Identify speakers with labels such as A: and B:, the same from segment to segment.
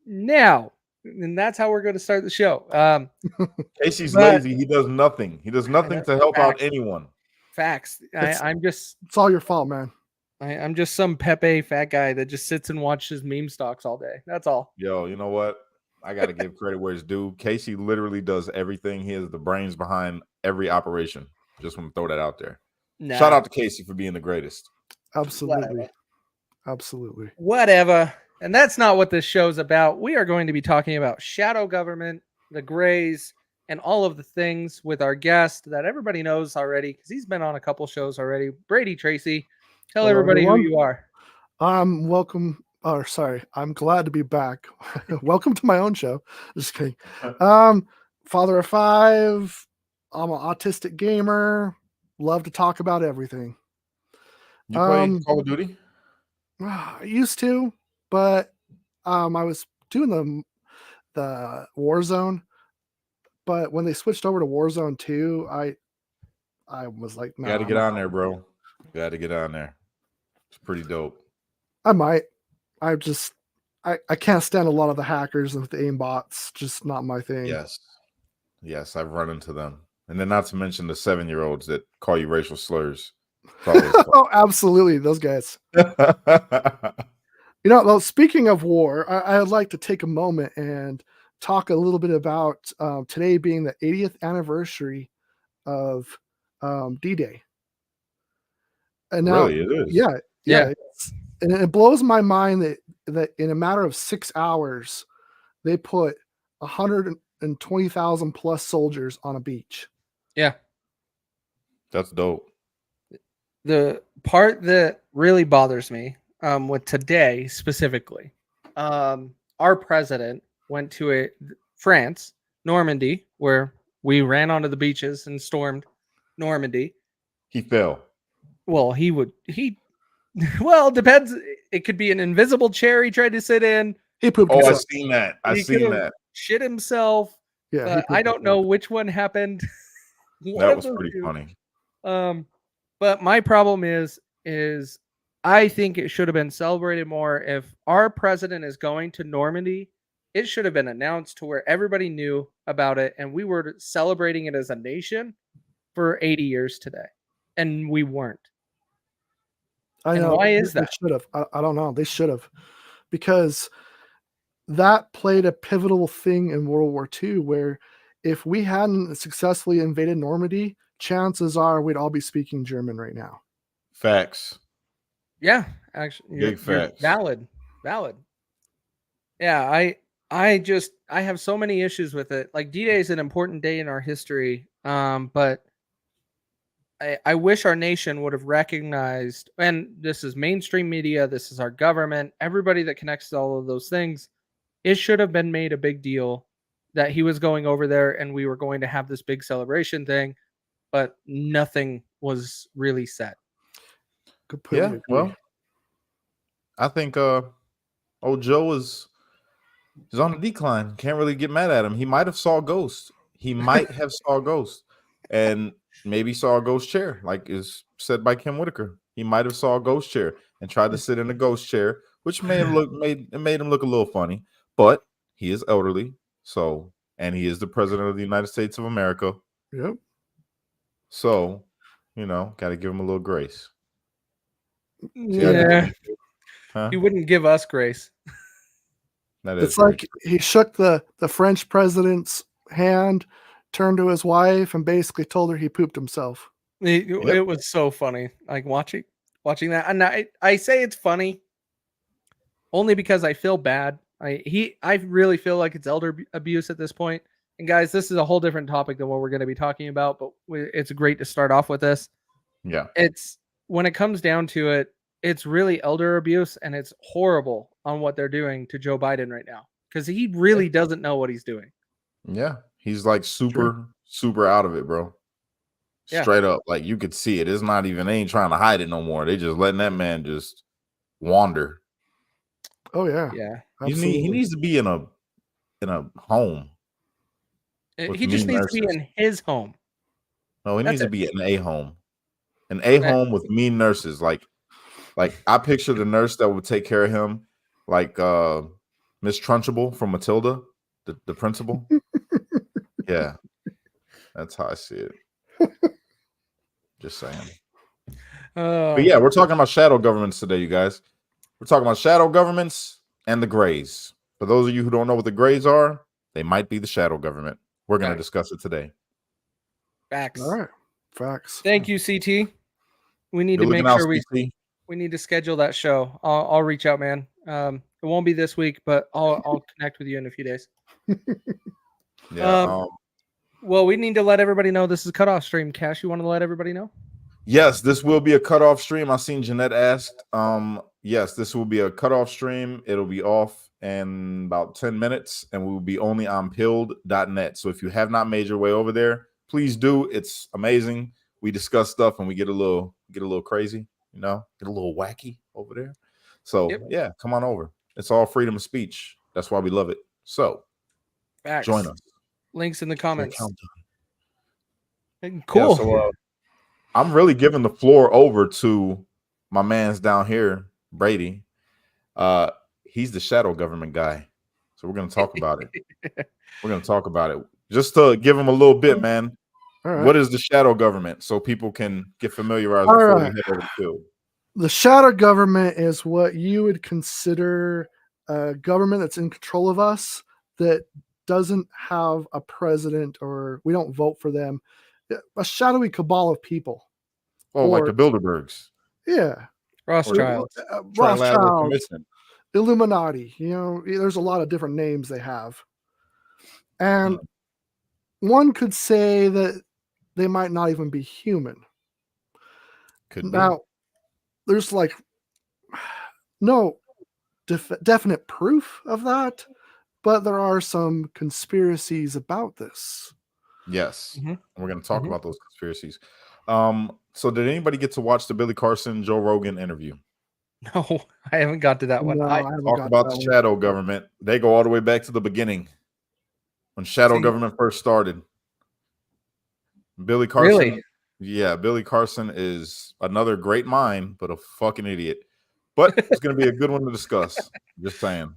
A: Now, and that's how we're going to start the show.
B: Casey's
A: But
B: lazy. He does nothing. He does nothing to help out
A: facts,
B: anyone.
A: facts.
C: It's
A: I'm just
C: it's all your fault, man.
A: I'm just some Pepe fat guy that just sits and watches meme stocks all day. That's all.
B: Yo, you know what? I got to give credit where it's due. Casey literally does everything. He is the brains behind every operation. Just want to throw that out there.
A: Nah,
B: Shout out to Casey for being the greatest.
C: Absolutely. Absolutely.
A: whatever. And that's not what this show's about. We are going to be talking about shadow government, the Greys, and all of the things with our guest that everybody knows already because he's been on a couple shows already. Brady Tracy, tell
C: Hello,
A: everybody
C: everyone.
A: who you are.
C: I'm glad to be back. Welcome to my own show. Just kidding. Father of 5. I'm an autistic gamer. Love to talk about everything.
B: You play Call of Duty?
C: I used to, but I was doing the Warzone. But when they switched over to Warzone 2, I was like, no.
B: Got to get on there, bro. Got to get on there. It's pretty dope.
C: I might. I can't stand a lot of the hackers and the aimbots. Just not my thing.
B: Yes, I've run into them, and then not to mention the 7-year-olds that call you racial slurs.
C: Oh, absolutely, those guys. Speaking of war, I'd like to take a moment and talk a little bit about today being the 80th anniversary of D-Day. And now,
B: really, it is.
C: Yeah. And it blows my mind that in a matter of 6 hours, they put 120,000 plus soldiers on a beach.
A: Yeah.
B: That's dope.
A: The part that really bothers me with today specifically, our president went to France, Normandy, where we ran onto the beaches and stormed Normandy.
B: He fell.
A: Well, well, depends. It could be an invisible chair he tried to sit in.
C: He pooped
B: himself.
C: I
B: seen that.
A: Shit himself.
C: Yeah,
A: I don't know which one happened.
B: That was pretty funny.
A: But my problem is I think it should have been celebrated more. If our president is going to Normandy, it should have been announced to where everybody knew about it, and we were celebrating it as a nation for 80 years today, and we weren't.
C: I know.
A: And why is that?
C: They should have. I don't know. They should have, because that played a pivotal thing in World War II, where if we hadn't successfully invaded Normandy, chances are we'd all be speaking German right now.
B: Facts.
A: Yeah, actually,
B: big facts.
A: Valid. Yeah, I have so many issues with it. Like, D-Day is an important day in our history, but I wish our nation would have recognized, and this is mainstream media, this is our government, everybody that connects to all of those things, it should have been made a big deal that he was going over there and we were going to have this big celebration thing, but nothing was really said.
B: Yeah, well, I think old Joe is on the decline. Can't really get mad at him. He might have saw a ghost. And maybe saw a ghost chair, like is said by Kim Whitaker. He might have saw a ghost chair and tried to sit in a ghost chair, which made him look a little funny. But he is elderly, and he is the president of the United States of America.
C: Yep.
B: So, got to give him a little grace.
A: Yeah. Huh? He wouldn't give us grace.
C: It's like he shook the French president's hand, turned to his wife, and basically told her he pooped himself.
A: It was so funny, like watching that. And I say it's funny only because I feel bad. I really feel like it's elder abuse at this point. And guys, this is a whole different topic than what we're going to be talking about, but it's great to start off with this.
B: Yeah.
A: It's when it comes down to it, it's really elder abuse, and it's horrible on what they're doing to Joe Biden right now because he really doesn't know what he's doing.
B: Yeah. He's like super out of it, bro. Straight up. Like you could see it. It's not even, they ain't trying to hide it no more. They just letting that man just wander.
C: Oh yeah.
A: Yeah.
B: He needs to be in a home.
A: He just needs to be in his home.
B: No, he needs to be in a home. An home with mean nurses. Like I picture the nurse that would take care of him, like Miss Trunchable from Matilda, the principal. Yeah, that's how I see it. Just saying. But yeah, we're talking about shadow governments today, you guys. We're talking about shadow governments and the Greys. For those of you who don't know what the Greys are, they might be the shadow government. We're going to discuss it today.
A: Facts.
C: All right. Facts.
A: Thank you, CT. We need
B: Good
A: to make
B: looking out,
A: sure
B: CT.
A: we need to schedule that show. I'll reach out, man. It won't be this week, but I'll connect with you in a few days.
B: Yeah.
A: Well, we need to let everybody know this is a cutoff stream. Cash, you want to let everybody know?
B: Yes, this will be a cutoff stream. I seen Jeanette asked. Yes, this will be a cutoff stream. It'll be off in about 10 minutes, and we will be only on pilled.net. So if you have not made your way over there, please do. It's amazing. We discuss stuff and we get a little crazy, get a little wacky over there. So yeah, come on over. It's all freedom of speech. That's why we love it. So join us.
A: Links in the comments.
B: Cool. Yeah, so I'm really giving the floor over to my man's down here, Brady. He's the shadow government guy. So we're going to talk about it. We're going to talk about it. Just to give him a little bit, man. Right. What is the shadow government so people can get familiarized before we head over the field?
C: The shadow government is what you would consider a government that's in control of us that doesn't have a president or we don't vote for them. A shadowy cabal of people.
B: Oh, like the Bilderbergs.
C: Yeah.
A: Rothschilds.
C: Rothschilds. Illuminati. There's a lot of different names they have. And one could say that they might not even be human. Now, there's like no definite proof of that, but there are some conspiracies about this.
B: Yes. Mm-hmm. We're going to talk about those conspiracies. So did anybody get to watch the Billy Carson, Joe Rogan interview?
A: No, I haven't got to that one.
C: No,
A: I
B: talk about the shadow government. They go all the way back to the beginning when shadow government first started. Billy Carson. Really? Yeah, Billy Carson is another great mind, but a fucking idiot. But it's going to be a good one to discuss. Just saying.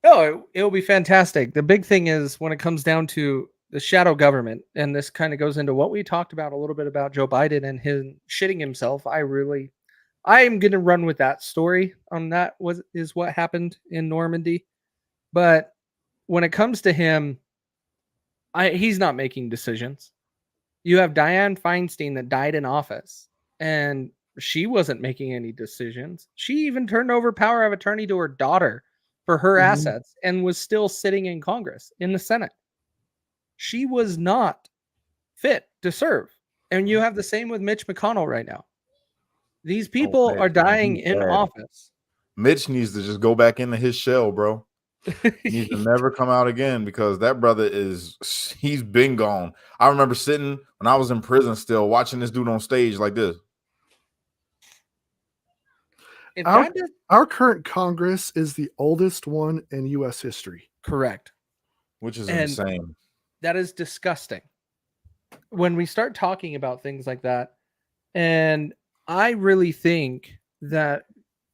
A: No, it'll be fantastic. The big thing is when it comes down to the shadow government, and this kind of goes into what we talked about a little bit about Joe Biden and him shitting himself. I am going to run with that story on that is what happened in Normandy. But when it comes to him, he's not making decisions. You have Dianne Feinstein that died in office, and she wasn't making any decisions. She even turned over power of attorney to her daughter for her assets and was still sitting in Congress, in the Senate. She was not fit to serve. And you have the same with Mitch McConnell right now. These people are dying in office.
B: Mitch needs to just go back into his shell, bro. He needs to never come out again because that brother he's been gone. I remember sitting when I was in prison still watching this dude on stage like this.
C: Our current Congress is the oldest one in U.S. history.
A: Correct.
B: Which is insane.
A: That is disgusting. When we start talking about things like that, and I really think that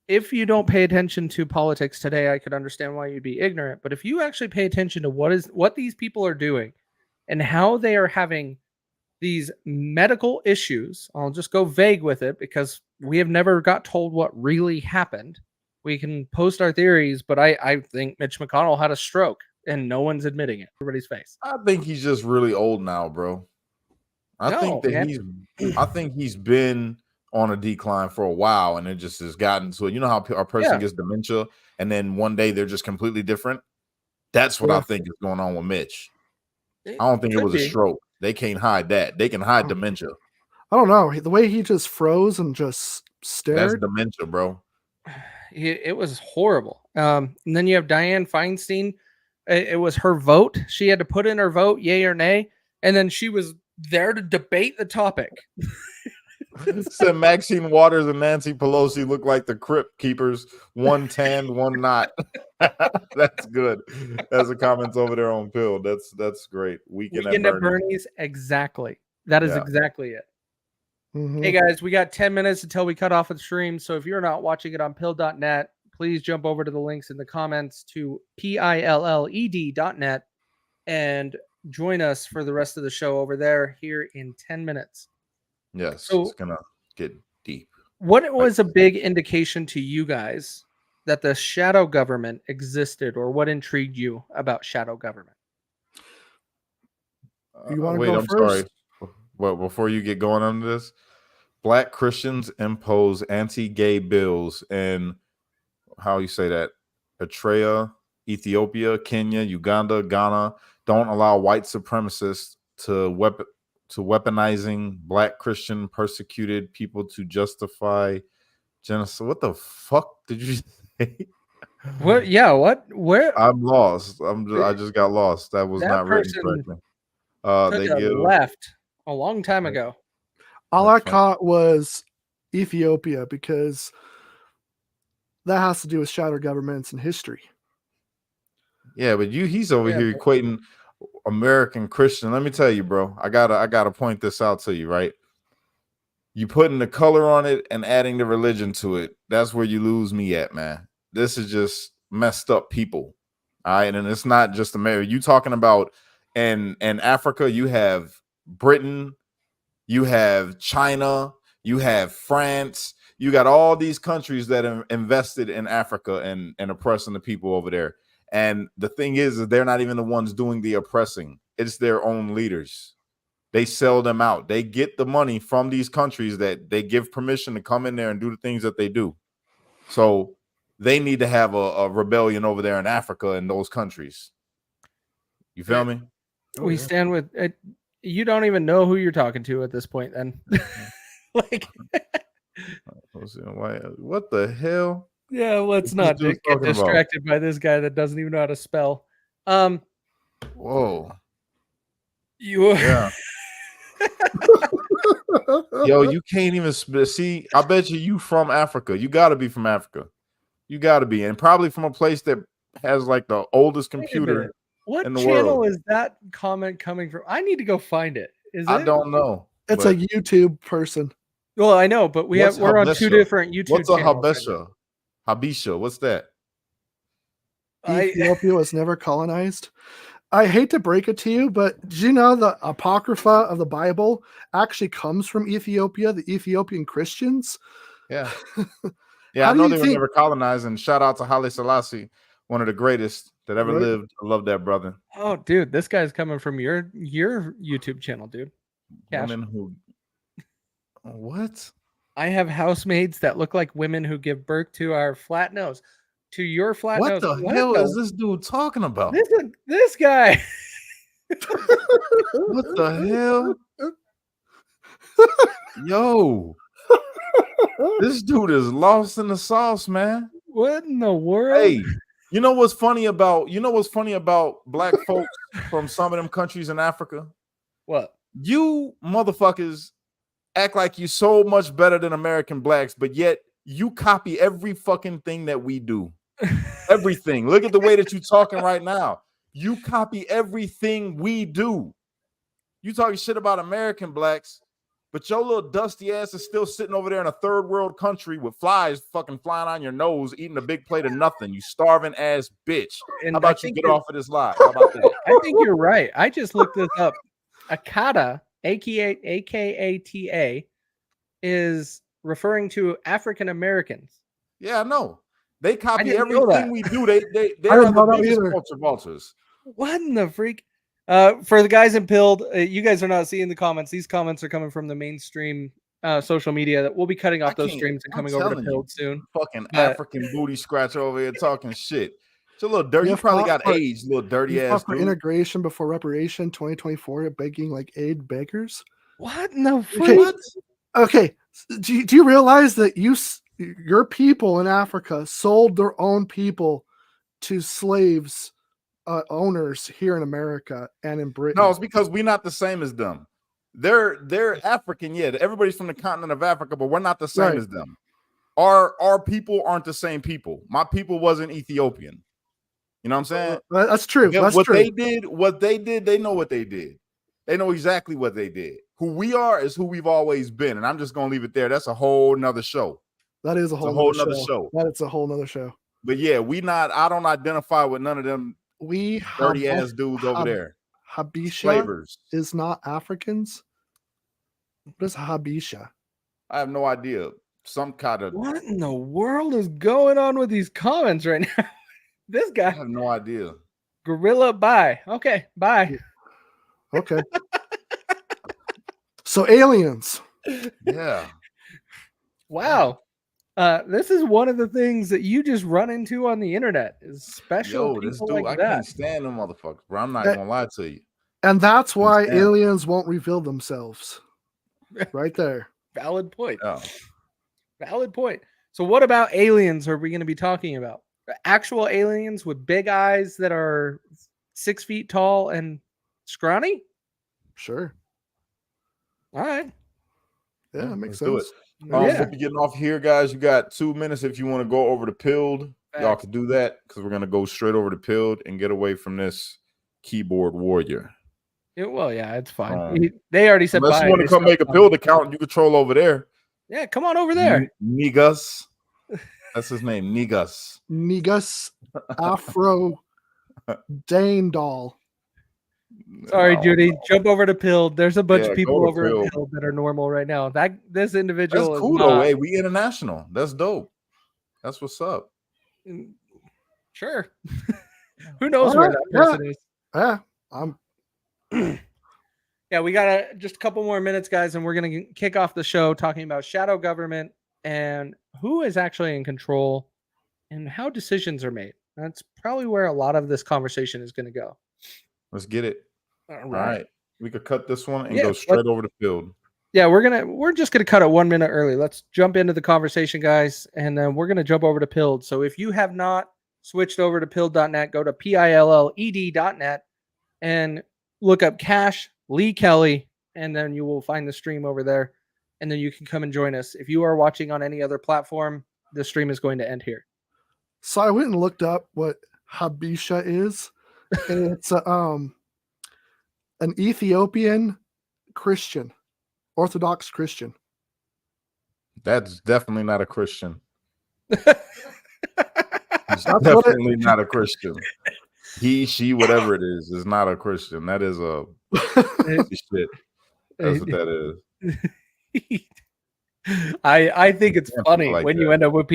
A: if you don't pay attention to politics today, I could understand why you'd be ignorant. But if you actually pay attention to what these people are doing and how they are having these medical issues, I'll just go vague with it because we have never got told what really happened. We can post our theories, but I think Mitch McConnell had a stroke and no one's admitting it. Everybody's face.
B: I think he's just really old now, bro. I think he's been on a decline for a while, and it just has gotten to it. You know how a person gets dementia, and then one day they're just completely different? That's what I think is going on with Mitch. I don't think it was a stroke. They can't hide that. They can hide dementia.
C: I don't know. The way he just froze and just stared.
B: That's dementia, bro.
A: It was horrible. And then you have Dianne Feinstein. It was her vote. She had to put in her vote, yay or nay, and then she was there to debate the topic.
B: Said Maxine Waters and Nancy Pelosi look like the crypt keepers, one tanned, one not. That's good. That's the comments over there on Pill. That's great. Weekend at
A: Bernie's. Exactly. That is exactly it. Mm-hmm. Hey guys, we got 10 minutes until we cut off the stream. So if you're not watching it on pill.net, please jump over to the links in the comments to pilled.net and join us for the rest of the show over there here in 10 minutes.
B: Yes,
A: So-
B: it's gonna get deep.
A: What was a big indication to you guys that the shadow government existed, or what intrigued you about shadow government?
C: You wanna
B: Wait,
C: go
B: I'm sorry.
C: first?
B: Well, before you get going on this, Black Christians impose anti-gay bills in, how you say that, Eritrea, Ethiopia, Kenya, Uganda, Ghana. Don't allow white supremacists to weaponizing Black Christian persecuted people to justify genocide. What the fuck did you say?
A: What? Yeah. What? Where?
B: I'm lost. I just got lost. That was
A: That
B: not written
A: person
B: correctly.
A: took
B: They
A: a
B: give
A: left a long time ago.
C: All
B: Like
C: I caught was Ethiopia because that has to do with shadow governments and history.
B: yeah, but he's over
A: Yeah,
B: here equating American Christian. Let me tell you, bro. I gotta point this out to you, right? You putting the color on it and adding the religion to it. That's where you lose me at, man. This is just messed up people. All right. And it's not just America. You talking about in Africa, you have Britain, you have China, you have France, you got all these countries that are invested in Africa and oppressing the people over there. And the thing is that they're not even the ones doing the oppressing. It's their own leaders. They sell them out. They get the money from these countries that they give permission to come in there and do the things that they do. So they need to have a rebellion over there in Africa and those countries. You feel me?
A: We stand with it. You don't even know who you're talking to at this point. Then, like,
B: What the hell?
A: yeah, let's
B: What's
A: not
B: this dude
A: get
B: talking about?
A: distracted by this guy that doesn't even know how to spell.
B: Whoa.
A: You.
B: Yeah. Yo, you can't even see. I bet you from Africa. You got to be from Africa. You got to be, and probably from a place that has like the oldest computer
A: What
B: in the
A: channel
B: world.
A: is that comment coming from? I need to go find it. Is
B: I
A: it?
B: don't know.
C: It's
B: but
C: a YouTube person.
A: Well, I know, but we're on two
B: Habesha?
A: different YouTube
B: What's a
A: channels.
B: Habesha? Habesha. What's that?
C: Ethiopia was never colonized. I hate to break it to you, but do you know the Apocrypha of the Bible actually comes from Ethiopia, the Ethiopian Christians?
B: Yeah. Yeah,
C: How
B: I
C: do
B: know
C: you
B: they were
C: think-
B: never colonized. And shout out to Haile Selassie, one of the greatest that ever
C: Right.
B: lived. I love that brother.
A: Oh, dude, this guy's coming from your YouTube channel, dude. Cash.
B: Women who what?
A: I have housemaids that look like women who give birth to our flat nose. To your flat
B: What
A: nose.
B: the hell is this dude talking about?
A: This guy.
B: What the hell? Yo, this dude is lost in the sauce, man.
A: What in the world?
B: Hey, you know what's funny about black folks from some of them countries in Africa?
A: What?
B: You motherfuckers act like you so much better than American blacks, but yet you copy every fucking thing that we do. Everything. Look at the way that you're talking right now. You copy everything we do. You talking shit about American blacks, but your little dusty ass is still sitting over there in a third world country with flies fucking flying on your nose, eating a big plate of nothing. You starving ass bitch.
A: And
B: How about
A: I
B: you
A: think
B: get off of this live? How about that?
A: I think you're right. I just looked this up. Akata, AKATA, is referring to African Americans.
B: Yeah, I know. They copy
A: didn't know that.
B: everything we do. They
C: I
B: are
C: didn't
B: the
C: know that
B: biggest
C: either.
B: culture vultures.
A: What in the freak? For the guys in Pilled, you guys are not seeing the comments. These comments are coming from the mainstream social media that we'll be cutting off those streams and
B: I'm
A: coming over to
B: telling
A: Pilled soon.
B: Fucking
A: But-
B: African booty scratcher over here talking shit. It's a little dirty. You
C: You
B: probably
C: fought
B: got
C: for-
B: AIDS, little dirty
C: You
B: ass
C: fought for
B: dude.
C: integration before reparation 2024, begging like aid beggars.
A: What in the
C: Okay.
A: freak?
B: What?
C: Okay, do you realize that your people in Africa sold their own people to slaves owners here in America and in Britain?
B: No, it's because we're not the same as them. They're African, yeah. Everybody's from the continent of Africa, but we're not the same
C: Right.
B: as them. Our people aren't the same people. My people wasn't Ethiopian. You know what I'm saying?
C: That's true.
B: Yeah,
C: That's
B: what
C: true.
B: they did, they know what they did. They know exactly what they did. Who we are is who we've always been. And I'm just gonna leave it there. That's a whole nother show.
C: That is a whole
B: whole
C: nother
B: nother show.
C: That is a whole nother show.
B: But yeah, I don't identify with none of them
C: We
B: dirty ass dudes over there.
C: Habesha
B: Slavers.
C: is not Africans. What is Habesha?
B: I have no idea. Some kind of.
A: What in the world is going on with these comments right now? This
B: I
A: guy,
B: have no idea.
A: Gorilla, bye. Okay, bye.
C: Okay. So aliens.
B: Yeah.
A: Wow. This is one of the things that you just run into on the internet is special
B: This
A: people
B: dude,
A: like
B: I
A: that.
B: can't stand them motherfuckers, bro. I'm not gonna lie to you.
C: And that's why
B: Understand.
C: aliens won't reveal themselves. Right there.
A: Valid point.
B: Yeah.
A: Valid point. So what about aliens are we going to be talking about? Actual aliens with big eyes that are 6 feet tall and scrawny?
C: Sure.
A: All right.
C: Yeah, that makes
B: Let's do
C: sense.
A: Yeah.
B: We'll be getting off here, guys. You got 2 minutes if you want to go over to Pilled. Y'all
A: Facts.
B: can do that because we're gonna go straight over to Pilled and get away from this keyboard warrior.
A: Well, yeah, it's fine. They already said
B: Unless
A: bye.
B: you want to come make a Pilled account, you control over there.
A: Yeah, come on over there.
B: Nigas. That's his name, Nigas.
C: Negus Afro Dane doll.
A: Sorry,
B: No.
A: Judy. Jump over to Pilled. There's a bunch
B: Yeah,
A: of people
B: go to
A: over at
B: Pilled.
A: Pilled that are normal right now. This individual
B: That's
A: is
B: cool
A: not.
B: though. Hey, we international. That's dope. That's what's up.
A: Sure. Who knows
C: All
A: where
C: right,
A: that person is?
C: Yeah, I'm
A: Yeah, we got just a couple more minutes, guys, and we're going to kick off the show talking about shadow government and who is actually in control and how decisions are made. That's probably where a lot of this conversation is going to go.
B: Let's get it.
A: All
B: right. We could cut this one and
A: Yeah,
B: go straight over the Field.
A: Yeah, we're just gonna cut it 1 minute early. Let's jump into the conversation, guys, and then we're gonna jump over to Pilled. So if you have not switched over to Pilled.net, go to PILLED.net and look up Cash Lee Kelly, and then you will find the stream over there, and then you can come and join us. If you are watching on any other platform, the stream is going to end here.
C: So I went and looked up what Habesha is, and it's an Ethiopian Christian, Orthodox Christian.
B: That's definitely not a Christian. He's
C: That's what
B: definitely not a Christian. He, she, whatever it is not a Christian. That is a shit. That's what that is.
A: I think it's funny
B: like
A: when
B: that.
A: you end up with people